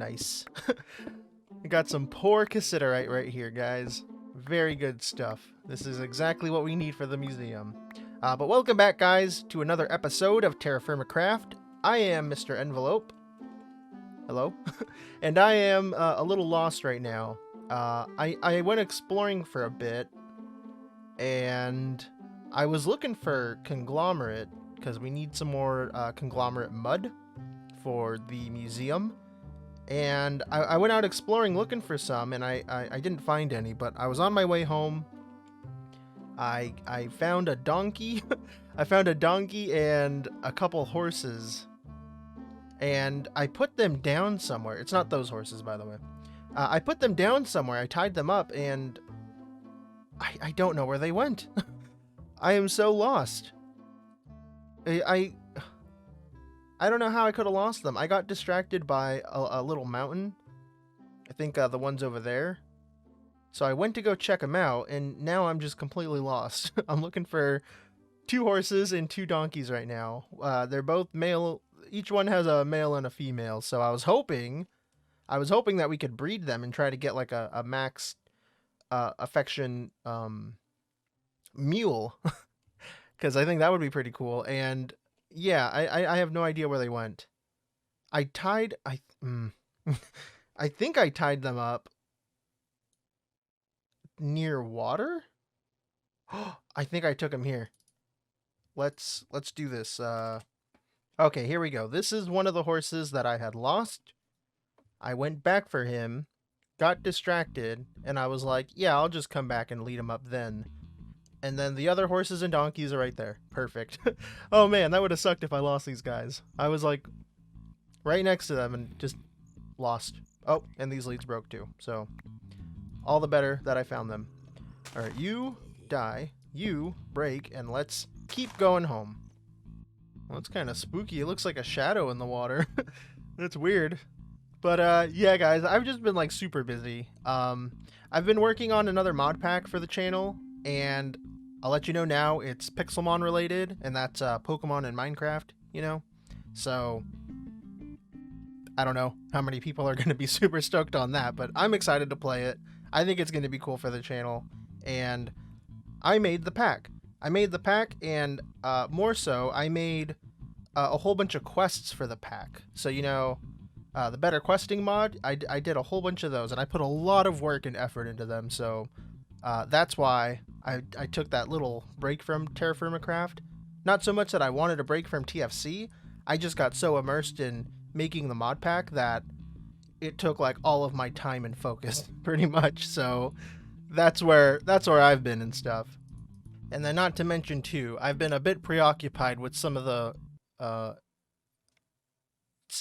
Nice. We got some poor cassiterite right here, guys. Very good stuff. This is exactly what we need for the museum. But welcome back, guys, to another episode of Terra Firma Craft. I am Mr. Envelope. Hello. And I am a little lost right now. I went exploring for a bit, and I was looking for conglomerate, because we need some more conglomerate mud for the museum. And I went out exploring looking for some, and I didn't find any, but I was on my way home. I found a donkey. I found a donkey and a couple horses, and I put them down somewhere. It's not those horses, by the way. I put them down somewhere. I tied them up, and I don't know where they went. I am so lost. I don't know how I could have lost them. I got distracted by a little mountain. I think the one's over there. So I went to go check them out, and now I'm just completely lost. I'm looking for 2 horses and 2 donkeys right now. They're both male. Each one has a male and a female. So I was hoping that we could breed them and try to get like a max affection mule, because I think that would be pretty cool. And yeah, I have no idea where they went. I think I tied them up near water. I think I took them here. Let's do this. Okay, here we go. This is one of the horses that I had lost. I went back for him, got distracted, and I was like, yeah, I'll just come back and lead him up then. And then the other horses and donkeys are right there. Perfect. Oh man, that would have sucked if I lost these guys. I was like right next to them and just lost. Oh, and these leads broke too. So all the better that I found them. All right, you die, you break, and let's keep going home. Well, it's kind of spooky. It looks like a shadow in the water. That's weird. But yeah, guys, I've just been like super busy. I've been working on another mod pack for the channel, and I'll let you know now it's Pixelmon related, and that's Pokemon and Minecraft, you know? So I don't know how many people are going to be super stoked on that, but I'm excited to play it. I think it's going to be cool for the channel, and I made the pack. And more so, I made a whole bunch of quests for the pack. So, you know, the Better Questing mod, I did a whole bunch of those, and I put a lot of work and effort into them, so that's why I took that little break from Terra Firma Craft. Not so much that I wanted a break from TFC, I just got so immersed in making the mod pack that it took like all of my time and focus, pretty much. So that's where I've been and stuff. And then not to mention too, I've been a bit preoccupied with some of the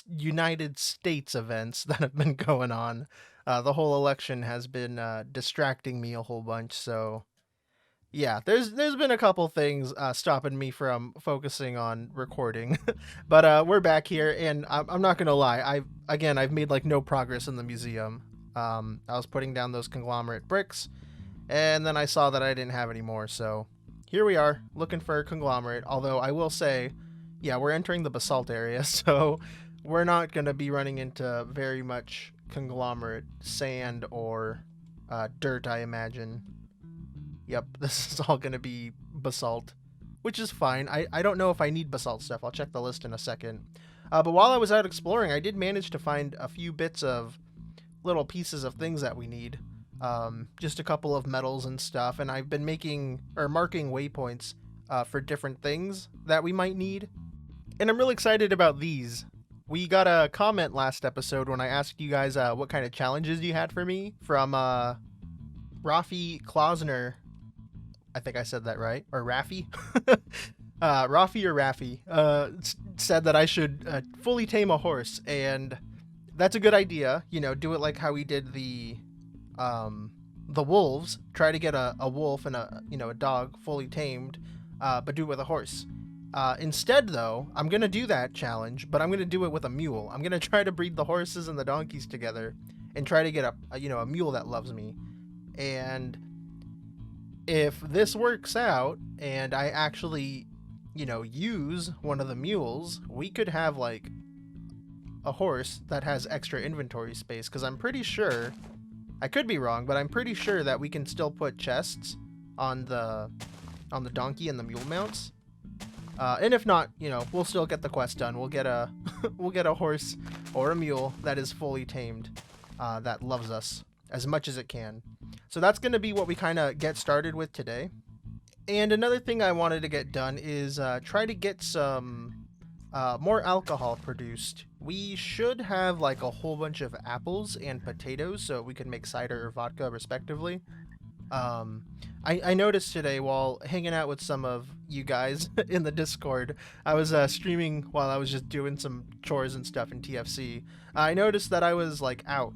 United States events that have been going on. The whole election has been distracting me a whole bunch, so yeah, there's been a couple things stopping me from focusing on recording. But we're back here, and I'm not gonna lie, I've made like no progress in the museum. I was putting down those conglomerate bricks, and then I saw that I didn't have any more, so here we are looking for a conglomerate. Although I will say, yeah, we're entering the basalt area, so we're not gonna be running into very much conglomerate sand or dirt, I imagine. Yep, this is all going to be basalt, which is fine. I don't know if I need basalt stuff. I'll check the list in a second. But while I was out exploring, I did manage to find a few bits of little pieces of things that we need. Just a couple of metals and stuff, and I've been marking waypoints for different things that we might need. And I'm really excited about these. We got a comment last episode when I asked you guys what kind of challenges you had for me from Rafi Klausner. I think I said that right. Or Rafi? Rafi or Rafi said that I should fully tame a horse, and that's a good idea. You know, do it like how we did the wolves. Try to get a wolf and a dog fully tamed, but do it with a horse. Instead, though, I'm going to do that challenge, but I'm going to do it with a mule. I'm going to try to breed the horses and the donkeys together and try to get a mule that loves me. And if this works out and I actually, use one of the mules, we could have like a horse that has extra inventory space, because I'm pretty sure, I could be wrong, but I'm pretty sure that we can still put chests on the donkey and the mule mounts. And if not, you know, we'll still get the quest done. We'll get a we'll get a horse or a mule that is fully tamed, that loves us as much as it can. So that's going to be what we kind of get started with today. And another thing I wanted to get done is try to get some more alcohol produced. We should have like a whole bunch of apples and potatoes so we can make cider or vodka respectively. I noticed today while hanging out with some of you guys in the Discord, I was streaming while I was just doing some chores and stuff in TFC. I noticed that I was like out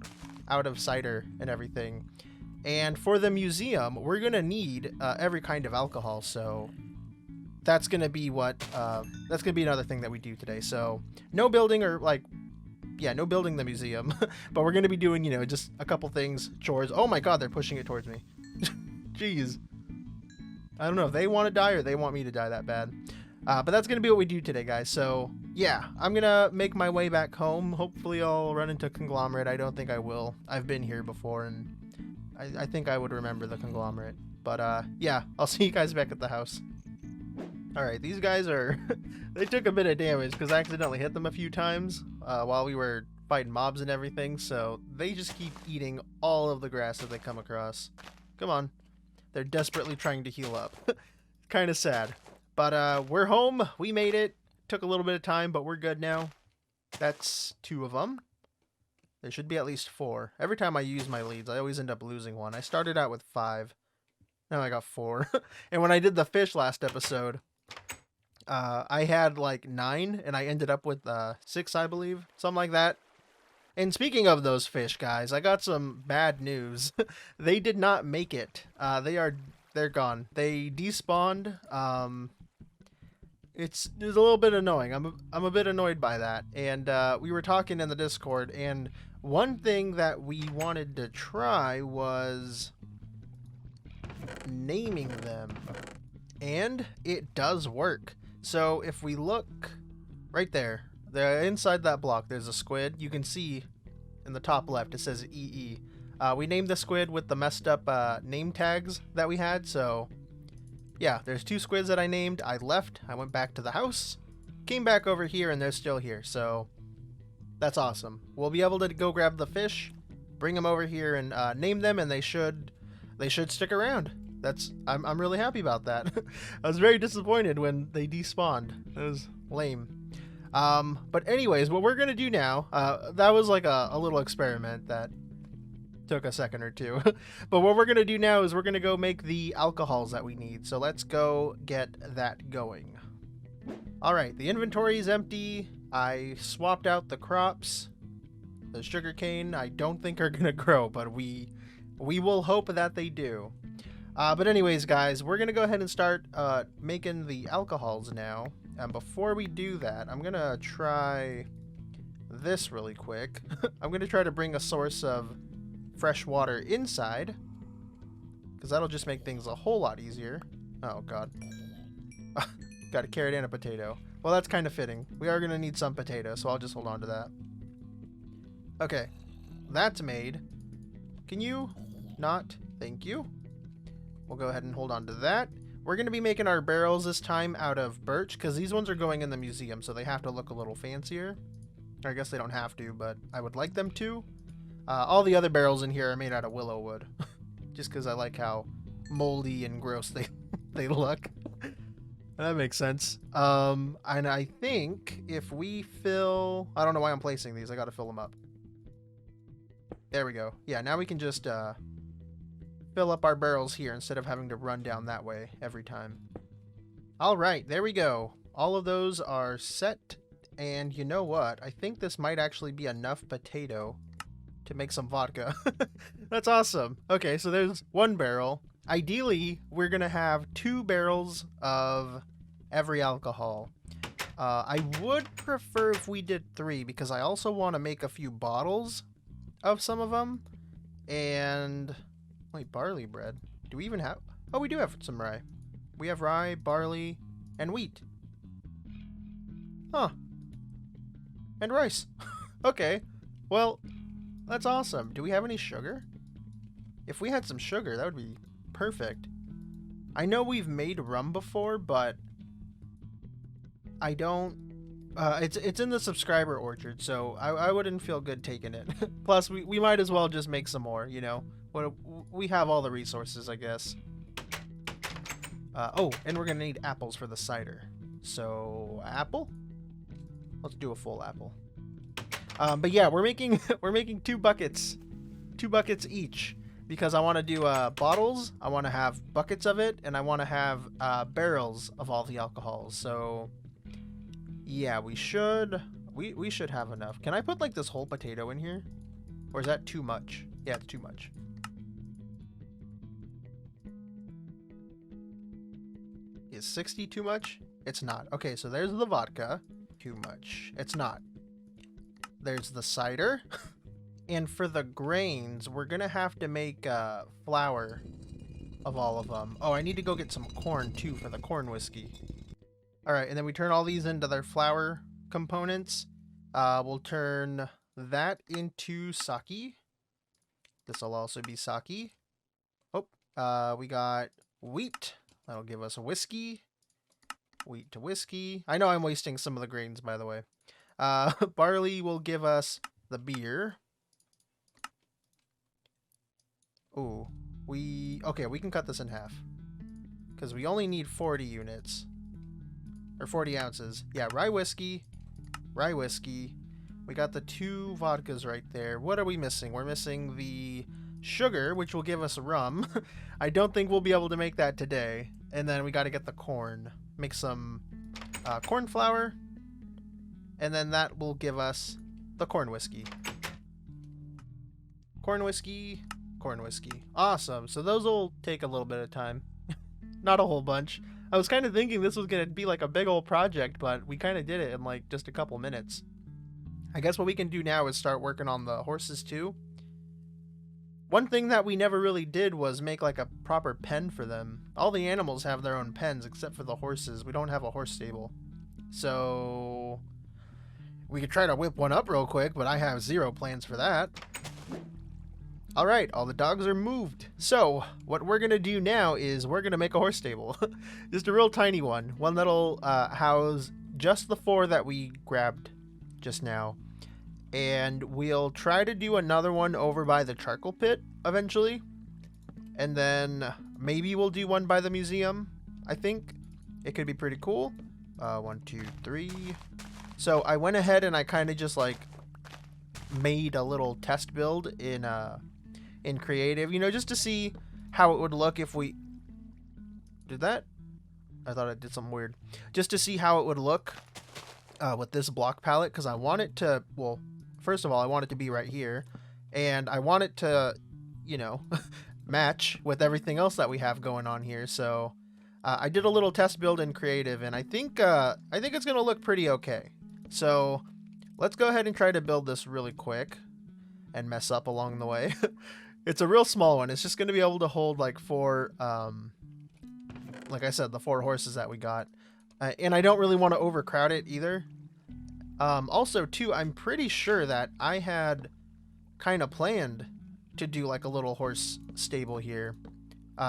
of cider and everything. And for the museum, we're gonna need every kind of alcohol, so that's gonna be what that's gonna be another thing that we do today. So no building or like, yeah, no building the museum, but we're gonna be doing, you know, just a couple things, chores. Oh my god, they're pushing it towards me. Jeez. I don't know if they want to die or they want me to die that bad. But that's going to be what we do today, guys. So, yeah, I'm going to make my way back home. Hopefully I'll run into Conglomerate. I don't think I will. I've been here before, and I think I would remember the Conglomerate. But, yeah, I'll see you guys back at the house. Alright, these guys are... they took a bit of damage because I accidentally hit them a few times while we were fighting mobs and everything. So they just keep eating all of the grass that they come across. Come on. They're desperately trying to heal up. Kind of sad. But we're home. We made it. Took a little bit of time, but we're good now. That's 2 of them. There should be at least 4. Every time I use my leads, I always end up losing one. I started out with 5. Now I got 4. And when I did the fish last episode, I had like 9, and I ended up with 6, I believe. Something like that. And speaking of those fish, guys, I got some bad news. They did not make it. They're gone. They despawned. It's a little bit annoying. I'm a bit annoyed by that. And we were talking in the Discord, and one thing that we wanted to try was naming them. And it does work. So if we look right there, inside that block, there's a squid. You can see in the top left, it says EE. We named the squid with the messed up name tags that we had. So yeah, there's 2 squids that I named. I left. I went back to the house, came back over here, and they're still here. So that's awesome. We'll be able to go grab the fish, bring them over here, and name them, and they should stick around. I'm really happy about that. I was very disappointed when they despawned. It was lame. But anyways, what we're gonna do now, that was like a little experiment that took a second or 2. But what we're gonna do now is we're gonna go make the alcohols that we need. So let's go get that going. Alright, the inventory is empty. I swapped out the crops. The sugarcane I don't think are gonna grow, but we will hope that they do. But anyways, guys, we're gonna go ahead and start making the alcohols now. And before we do that, I'm going to try this really quick. I'm going to try to bring a source of fresh water inside, because that'll just make things a whole lot easier. Oh, God. Got a carrot and a potato. Well, that's kind of fitting. We are going to need some potato, so I'll just hold on to that. Okay. That's made. Can you not? Thank you. We'll go ahead and hold on to that. We're going to be making our barrels this time out of birch, because these ones are going in the museum, so they have to look a little fancier. Or I guess they don't have to, but I would like them to. All the other barrels in here are made out of willow wood, just because I like how moldy and gross they look. That makes sense. And I think if we fill... I don't know why I'm placing these. I got to fill them up. There we go. Yeah, now we can just... fill up our barrels here instead of having to run down that way every time. All right, there we go. All of those are set, and you know what? I think this might actually be enough potato to make some vodka. That's awesome. Okay, so there's 1 barrel. Ideally, we're gonna have 2 barrels of every alcohol. I would prefer if we did 3, because I also want to make a few bottles of some of them. And... wait, barley bread. Do we even have... oh, we do have some rye. We have rye, barley, and wheat. Huh. And rice. Okay. Well, that's awesome. Do we have any sugar? If we had some sugar, that would be perfect. I know we've made rum before, but I don't... it's in the subscriber orchard, so I wouldn't feel good taking it. Plus, we might as well just make some more, you know? We have all the resources, I guess. Oh, and we're gonna need apples for the cider. So, apple? Let's do a full apple. But yeah, we're making we're making 2 buckets. 2 buckets each. Because I want to do bottles, I want to have buckets of it, and I want to have barrels of all the alcohols. So, yeah, we should have enough. Can I put like this whole potato in here? Or is that too much? Yeah, it's too much. Is 60 too much? It's not. Okay, so there's the vodka. Too much. It's not. There's the cider. And for the grains, we're gonna have to make flour of all of them. Oh, I need to go get some corn too for the corn whiskey. Alright, and then we turn all these into their flour components. We'll turn that into sake. This will also be sake. Oh, we got wheat. That'll give us a whiskey. Wheat to whiskey. I know I'm wasting some of the grains, by the way. Barley will give us the beer. Ooh, okay, we can cut this in half. Because we only need 40 units. Or 40 ounces. Yeah, rye whiskey. Rye whiskey. We got the 2 vodkas right there. What are we missing? We're missing the sugar, which will give us rum. I don't think we'll be able to make that today. And then we got to get the corn. Make some corn flour. And then that will give us the corn whiskey. Corn whiskey. Corn whiskey. Awesome. So those will take a little bit of time. Not a whole bunch. I was kind of thinking this was going to be like a big old project, but we kind of did it in like just a couple minutes. I guess what we can do now is start working on the horses too. One thing that we never really did was make like a proper pen for them. All the animals have their own pens except for the horses. We don't have a horse stable. So we could try to whip one up real quick, but I have 0 plans for that. Alright, all the dogs are moved. So, what we're going to do now is we're going to make a horse stable. Just a real tiny one. One that'll house just the 4 that we grabbed just now. And we'll try to do another one over by the charcoal pit eventually. And then maybe we'll do one by the museum, I think. It could be pretty cool. 1, 2, 3. So, I went ahead and I kind of just like made a little test build in creative, you know, just to see how it would look if we did that. I thought I did something weird. Just to see how it would look with this block palette, because I want it to, well, first of all, I want it to be right here, and I want it to, you know, match with everything else that we have going on here. So I did a little test build in creative, and I think it's gonna look pretty okay. So let's go ahead and try to build this really quick and mess up along the way. It's a real small one. It's just going to be able to hold like 4, like I said, the 4 horses that we got. And I don't really want to overcrowd it either. Also, too, I'm pretty sure that I had kind of planned to do like a little horse stable here.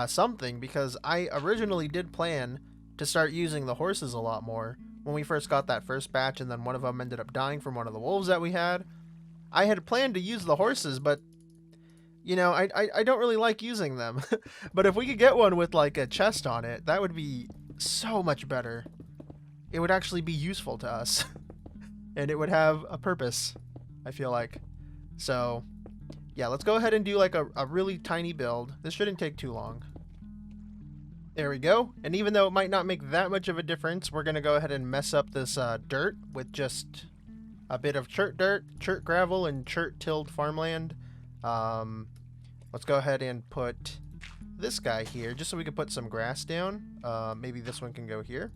Something, because I originally did plan to start using the horses a lot more. When we first got that first batch and then one of them ended up dying from one of the wolves that we had. I had planned to use the horses, but you know, I don't really like using them. But if we could get one with like a chest on it, that would be so much better. It would actually be useful to us. And it would have a purpose, I feel like. So, yeah, let's go ahead and do like a really tiny build. This shouldn't take too long. There we go. And even though it might not make that much of a difference, we're going to go ahead and mess up this dirt with just a bit of chert dirt, chert gravel, and chert tilled farmland. Let's go ahead and put this guy here just so we can put some grass down. Maybe this one can go here.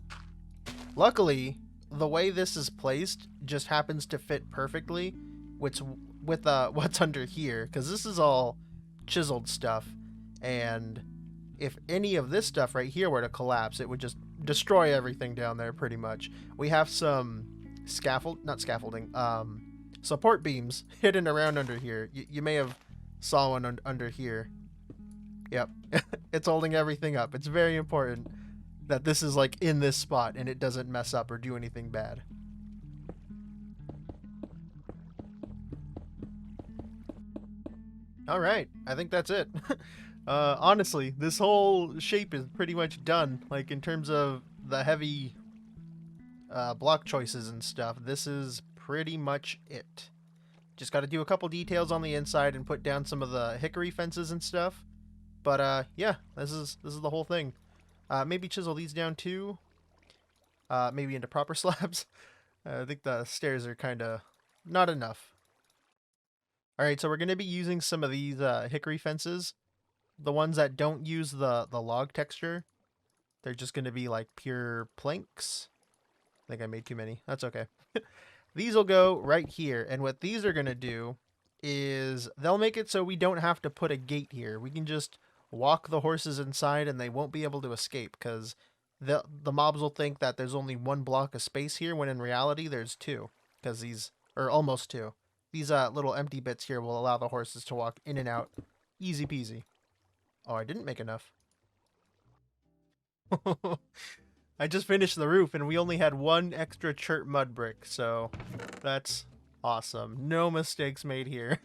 Luckily, the way this is placed just happens to fit perfectly with what's under here, because this is all chiseled stuff, and if any of this stuff right here were to collapse, it would just destroy everything down there pretty much. We have some support beams hidden around under here. You may have saw one under here. Yep. It's holding everything up. It's very important that this is like in this spot and it doesn't mess up or do anything bad. All right, I think that's it. Honestly, this whole shape is pretty much done. Like in terms of the heavy block choices and stuff, this is pretty much it. Just got to do a couple details on the inside and put down some of the hickory fences and stuff. But yeah, this is the whole thing. Maybe chisel these down too. Maybe into proper slabs. I think the stairs are kind of not enough. All right, so we're going to be using some of these hickory fences. The ones that don't use the log texture. They're just going to be like pure planks. I think I made too many. That's okay. These will go right here. And what these are going to do is they'll make it so we don't have to put a gate here. We can just walk the horses inside and they won't be able to escape because the mobs will think that there's only one block of space here when in reality there's two. Because these, or almost two. These little empty bits here will allow the horses to walk in and out. Easy peasy. Oh, I didn't make enough. I just finished the roof and we only had one extra chert mud brick, so that's awesome. No mistakes made here.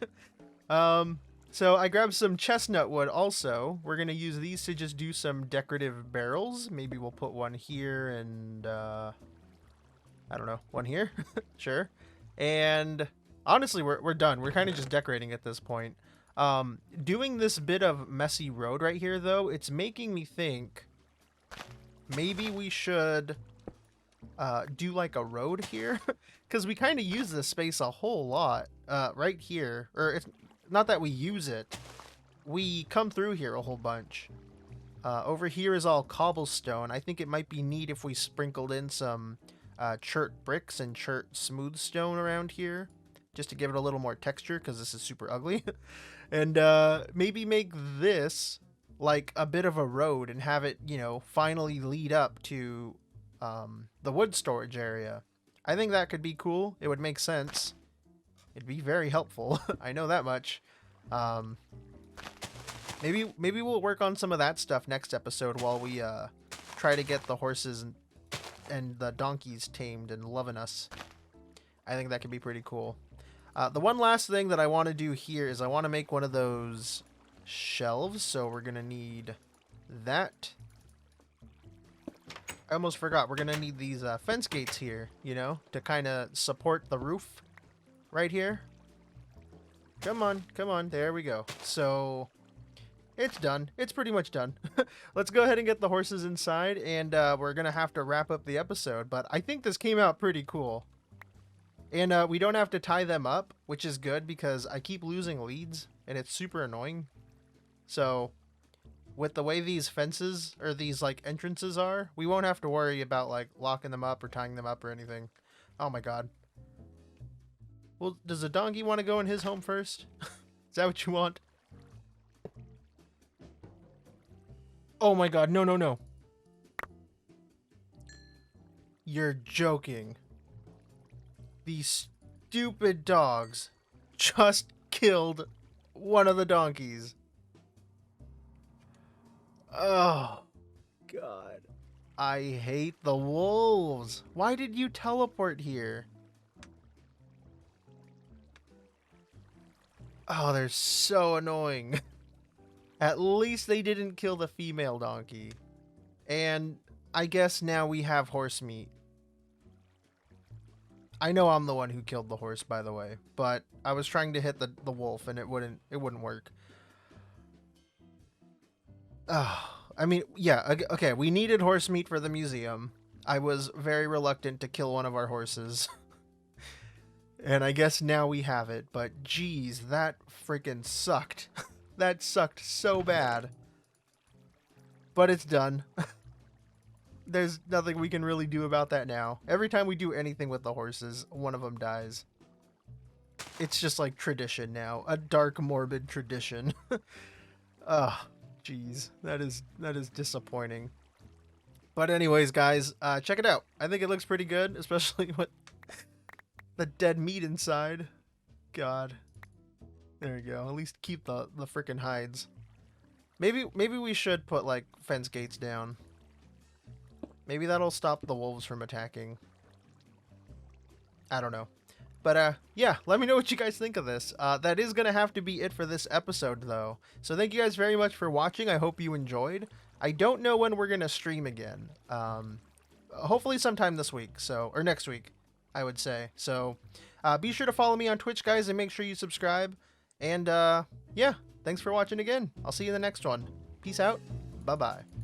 So I grabbed some chestnut wood also. We're going to use these to just do some decorative barrels. Maybe we'll put one here and, I don't know, one here? Sure. And honestly, we're done. We're kind of just decorating at this point. Doing this bit of messy road right here, though, it's making me think maybe we should do like a road here. Because we kind of use this space a whole lot right here. Or it's not that we use it. We come through here a whole bunch. Over here is all cobblestone. I think it might be neat if we sprinkled in some chert bricks and chert smooth stone around here. Just to give it a little more texture because this is super ugly. And maybe make this like a bit of a road and have it, you know, finally lead up to the wood storage area. I think that could be cool. It would make sense. It'd be very helpful. I know that much. Maybe we'll work on some of that stuff next episode while we try to get the horses and the donkeys tamed and loving us. I think that could be pretty cool. The one last thing that I want to do here is I want to make one of those shelves. So we're going to need that. I almost forgot. We're going to need these fence gates here, you know, to kind of support the roof right here. Come on, come on. There we go. So it's done. It's pretty much done. Let's go ahead and get the horses inside, and we're going to have to wrap up the episode. But I think this came out pretty cool. And we don't have to tie them up, which is good because I keep losing leads, and it's super annoying. So with the way these fences, or these like entrances are, we won't have to worry about like locking them up or tying them up or anything. Oh my god. Well, does the donkey want to go in his home first? Is that what you want? Oh my god, no, no, no. You're joking. These stupid dogs just killed one of the donkeys. Oh, God. I hate the wolves. Why did you teleport here? Oh, they're so annoying. At least they didn't kill the female donkey. And I guess now we have horse meat. I know I'm the one who killed the horse, by the way, but I was trying to hit the wolf and it wouldn't work. I mean, yeah, okay, we needed horse meat for the museum. I was very reluctant to kill one of our horses. And I guess now we have it, but geez, that freaking sucked. That sucked so bad. But it's done. There's nothing we can really do about that now. Every time we do anything with the horses, one of them dies. It's just like tradition now. A dark, morbid tradition. Ugh, jeez. That is disappointing. But anyways, guys, check it out. I think it looks pretty good, especially with the dead meat inside. God. There we go. At least keep the freaking hides. Maybe we should put like fence gates down. Maybe that'll stop the wolves from attacking. I don't know. But yeah, let me know what you guys think of this. That is going to have to be it for this episode, though. So thank you guys very much for watching. I hope you enjoyed. I don't know when we're going to stream again. Hopefully sometime this week, or next week, I would say. So be sure to follow me on Twitch, guys, and make sure you subscribe. And yeah, thanks for watching again. I'll see you in the next one. Peace out. Bye-bye.